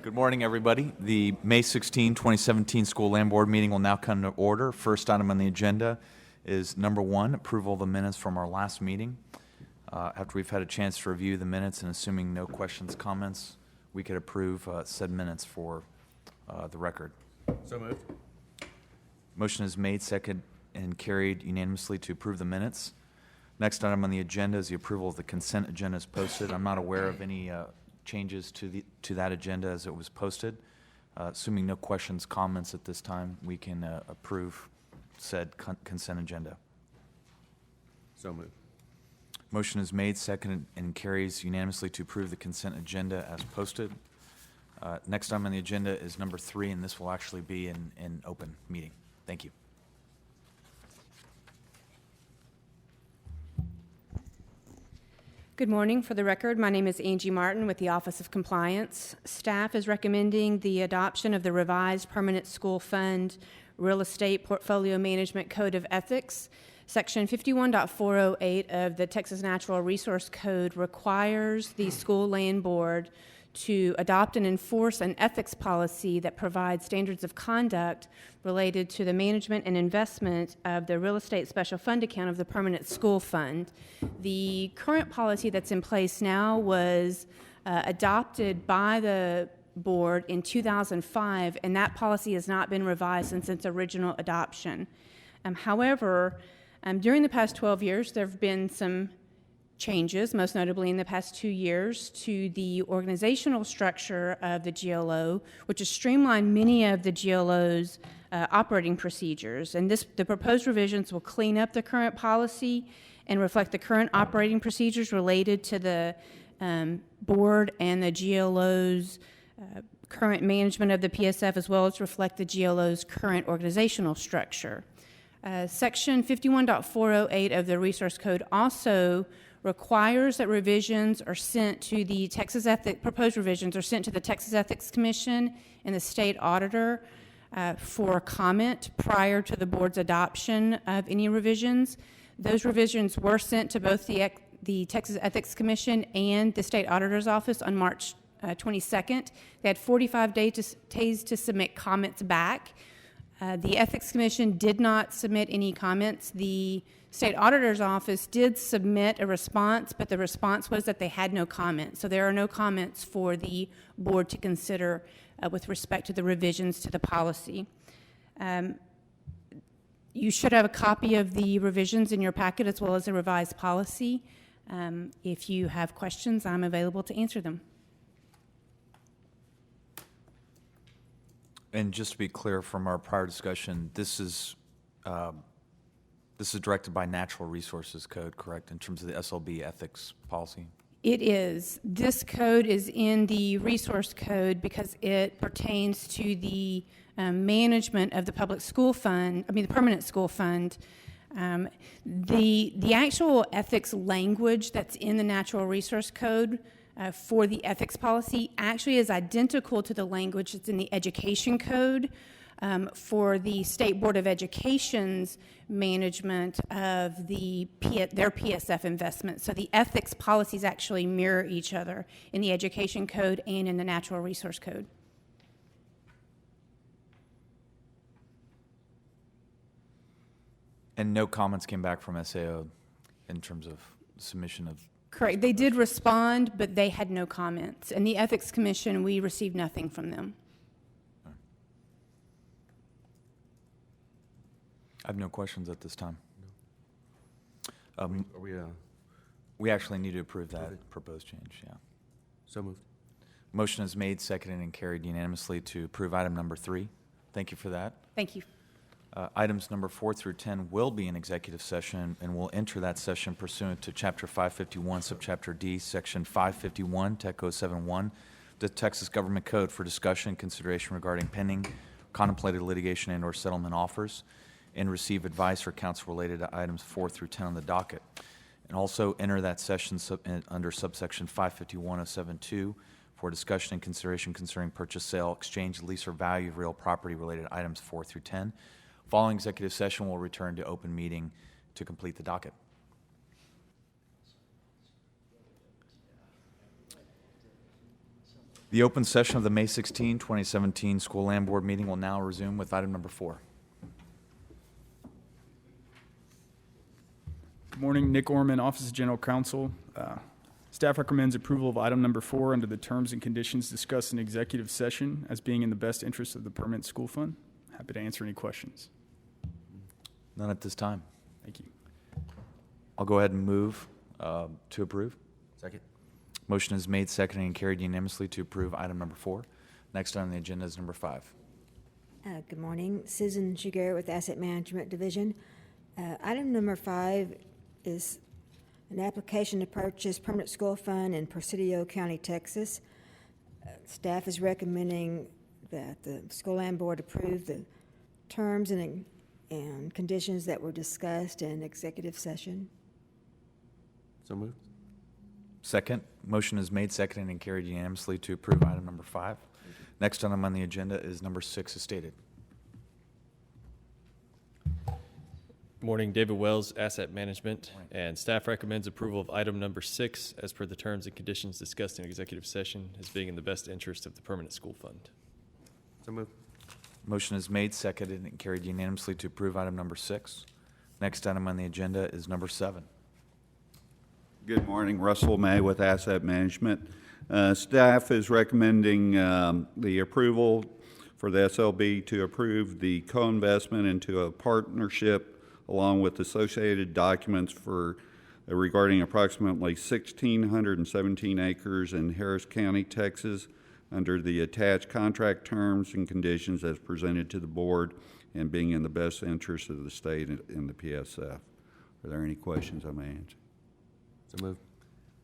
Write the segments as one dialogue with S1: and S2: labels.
S1: Good morning, everybody. The May 16, 2017 School Land Board meeting will now come to order. First item on the agenda is number 1, approval of the minutes from our last meeting. After we've had a chance to review the minutes and assuming no questions, comments, we could approve said minutes for the record.
S2: So moved.
S1: Motion is made, second, and carried unanimously to approve the minutes. Next item on the agenda is the approval of the consent agenda as posted. I'm not aware of any changes to that agenda as it was posted. Assuming no questions, comments at this time, we can approve said consent agenda.
S2: So moved.
S1: Motion is made, seconded, and carries unanimously to approve the consent agenda as posted. Next item on the agenda is number 3, and this will actually be in open meeting. Thank you.
S3: Good morning. For the record, my name is Angie Martin with the Office of Compliance. Staff is recommending the adoption of the revised Permanent School Fund Real Estate Portfolio Management Code of Ethics. Section 51.408 of the Texas Natural Resource Code requires the School Land Board to adopt and enforce an ethics policy that provides standards of conduct related to the management and investment of the real estate special fund account of the Permanent School Fund. The current policy that's in place now was adopted by the board in 2005, and that policy has not been revised since its original adoption. However, during the past 12 years, there have been some changes, most notably in the past 2 years, to the organizational structure of the GLO, which has streamlined many of the GLO's operating procedures. And the proposed revisions will clean up the current policy and reflect the current operating procedures related to the board and the GLO's current management of the PSF, as well as reflect the GLO's current organizational structure. Section 51.408 of the Resource Code also requires that revisions are sent to the proposed revisions are sent to the Texas Ethics Commission and the state auditor for comment prior to the board's adoption of any revisions. Those revisions were sent to both the Texas Ethics Commission and the state auditor's office on March 22nd. They had 45 days to submit comments back. The Ethics Commission did not submit any comments. The State Auditor's Office did submit a response, but the response was that they had no comments. So there are no comments for the board to consider with respect to the revisions to the policy. You should have a copy of the revisions in your packet as well as a revised policy. If you have questions, I'm available to answer them.
S1: And just to be clear from our prior discussion, this is directed by Natural Resources Code, correct, in terms of the SLB ethics policy?
S3: It is. This code is in the Resource Code because it pertains to the management of the public school fund, the Permanent School Fund. The actual ethics language that's in the Natural Resource Code for the ethics policy actually is identical to the language that's in the Education Code for the State Board of Education's management of their PSF investments. So the ethics policies actually mirror each other in the Education Code and in the Natural Resource Code.
S1: And no comments came back from SAO in terms of submission of...
S3: Correct. They did respond, but they had no comments. And the Ethics Commission, we received nothing from them.
S1: I have no questions at this time.
S2: We
S1: actually need to approve that proposed change, yeah.
S2: So moved.
S1: Motion is made, seconded, and carried unanimously to approve item number 3. Thank you for that.
S3: Thank you.
S1: Items number 4 through 10 will be in executive session, and we'll enter that session pursuant to Chapter 551, Subchapter D, Section 551, Tech 071, the Texas Government Code for discussion and consideration regarding pending, contemplated litigation and/or settlement offers, and receive advice or counsel related to items 4 through 10 on the docket. And also enter that session under subsection 551.072 for discussion and consideration concerning purchase, sale, exchange, lease, or value of real property related to items 4 through 10. Following executive session, we'll return to open meeting to complete the docket. The open session of the May 16, 2017 School Land Board meeting will now resume with item number 4.
S4: Good morning, Nick Orman, Office of General Counsel. Staff recommends approval of item number 4 under the terms and conditions discussed in executive session as being in the best interest of the permanent school fund. Happy to answer any questions.
S1: None at this time.
S4: Thank you.
S1: I'll go ahead and move to approve.
S2: Second.
S1: Motion is made, seconded, and carried unanimously to approve item number 4. Next on the agenda is number 5.
S5: Good morning. Susan Shiger with Asset Management Division. Item number 5 is an application to purchase permanent school fund in Presidio County, Texas. Staff is recommending that the School Land Board approve the terms and conditions that were discussed in executive session.
S2: So moved.
S1: Second. Motion is made, seconded, and carried unanimously to approve item number 5. Next item on the agenda is number 6 as stated.
S6: Morning, David Wells, Asset Management, and staff recommends approval of item number 6 as per the terms and conditions discussed in executive session as being in the best interest of the permanent school fund.
S2: So moved.
S1: Motion is made, seconded, and carried unanimously to approve item number 6. Next item on the agenda is number 7.
S7: Good morning, Russell May with Asset Management. Staff is recommending the approval for the SLB to approve the co-investment into a partnership along with associated documents for regarding approximately 1,617 acres in Harris County, Texas, under the attached contract terms and conditions as presented to the board and being in the best interest of the state and the PSF. Are there any questions I may answer?
S2: So moved.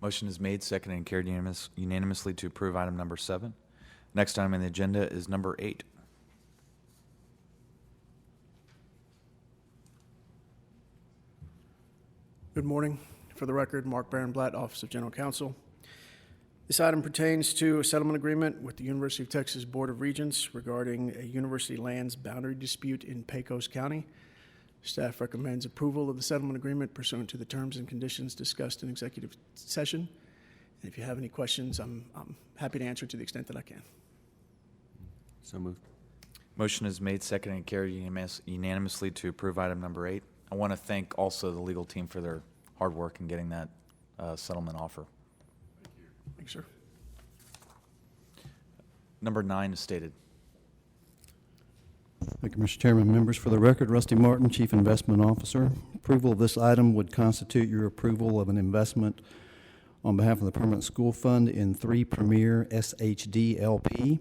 S1: Motion is made, seconded, and carried unanimously to approve item number 7. Next item on the agenda is number 8.
S8: Good morning. For the record, Mark Barenblatt, Office of General Counsel. This item pertains to a settlement agreement with the University of Texas Board of Regents regarding a university lands boundary dispute in Pecos County. Staff recommends approval of the settlement agreement pursuant to the terms and conditions discussed in executive session. And if you have any questions, I'm happy to answer to the extent that I can.
S2: So moved.
S1: Motion is made, seconded, and carried unanimously to approve item number 8. I want to thank also the legal team for their hard work in getting that settlement offer.
S8: Thanks, sir.
S1: Number 9 is stated.
S9: Thank you, Mr. Chairman. Members, for the record, Rusty Martin, Chief Investment Officer. Approval of this item would constitute your approval of an investment on behalf of the Permanent School Fund in 3 Premier SHD LP.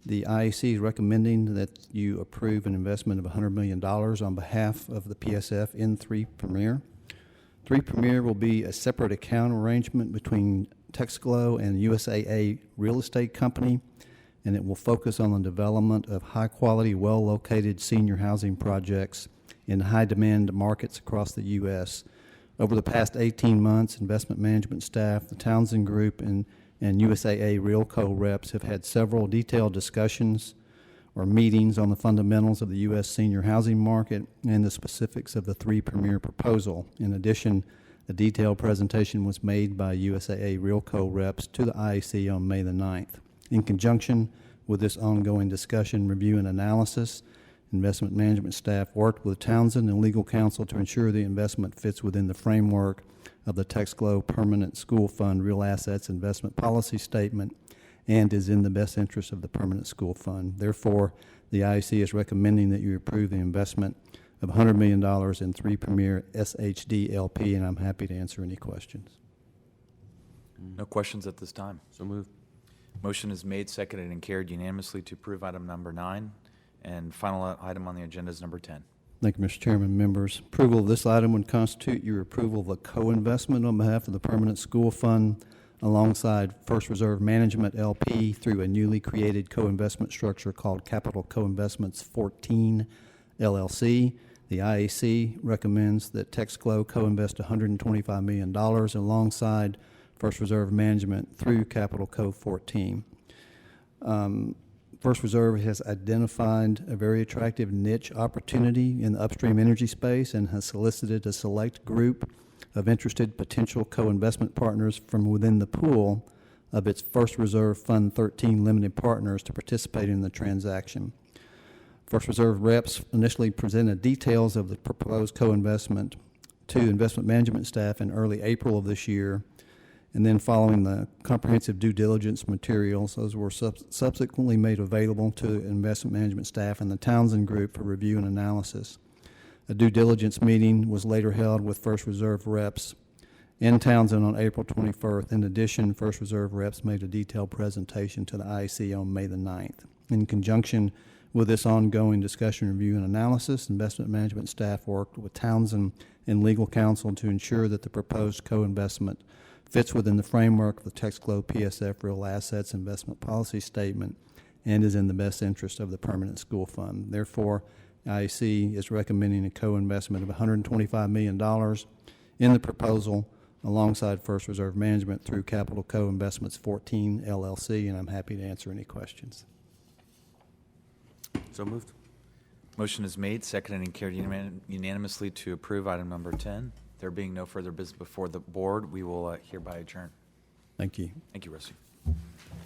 S9: The IAC is recommending that you approve an investment of $100 million on behalf of the PSF in 3 Premier. 3 Premier will be a separate account arrangement between Texglo and USAA Real Estate Company, and it will focus on the development of high-quality, well-located senior housing projects in high-demand markets across the U.S. Over the past 18 months, investment management staff, the Townsend Group, and USAA Realco reps have had several detailed discussions or meetings on the fundamentals of the U.S. senior housing market and the specifics of the 3 Premier proposal. In addition, a detailed presentation was made by USAA Realco reps to the IAC on May the 9th. In conjunction with this ongoing discussion, review, and analysis, investment management staff worked with Townsend and legal counsel to ensure the investment fits within the framework of the Texglo Permanent School Fund Real Assets Investment Policy Statement and is in the best interest of the Permanent School Fund. Therefore, the IAC is recommending that you approve the investment of $100 million in 3 Premier SHD LP, and I'm happy to answer any questions.
S1: No questions at this time.
S2: So moved.
S1: Motion is made, seconded, and carried unanimously to approve item number 9. And final item on the agenda is number 10.
S9: Thank you, Mr. Chairman. Members, approval of this item would constitute your approval of a co-investment on behalf of the Permanent School Fund alongside First Reserve Management LP through a newly created co-investment structure called Capital Co-Investments 14 LLC. The IAC recommends that Texglo co-invest $125 million alongside First Reserve Management through Capital Co. 14. First Reserve has identified a very attractive niche opportunity in the upstream energy space and has solicited a select group of interested potential co-investment partners from within the pool of its First Reserve Fund 13 limited partners to participate in the transaction. First Reserve reps initially presented details of the proposed co-investment to investment management staff in early April of this year, and then following the comprehensive due diligence materials, those were subsequently made available to investment management staff and the Townsend Group for review and analysis. A due diligence meeting was later held with First Reserve reps in Townsend on April 21st. In addition, First Reserve reps made a detailed presentation to the IEC on May the 9th. In conjunction with this ongoing discussion, review, and analysis, investment management staff worked with Townsend and legal counsel to ensure that the proposed co-investment fits within the framework of the Texas Globe PSF Real Assets Investment Policy Statement and is in the best interest of the permanent school fund. Therefore, IEC is recommending a co-investment of $125 million in the proposal alongside First Reserve Management through Capital Co-Investments 14 LLC, and I'm happy to answer any questions.
S2: So moved.
S1: Motion is made, seconded, and carried unanimously to approve item number 10. There being no further business before the board, we will hereby adjourn.
S9: Thank you.
S1: Thank you, Rusty.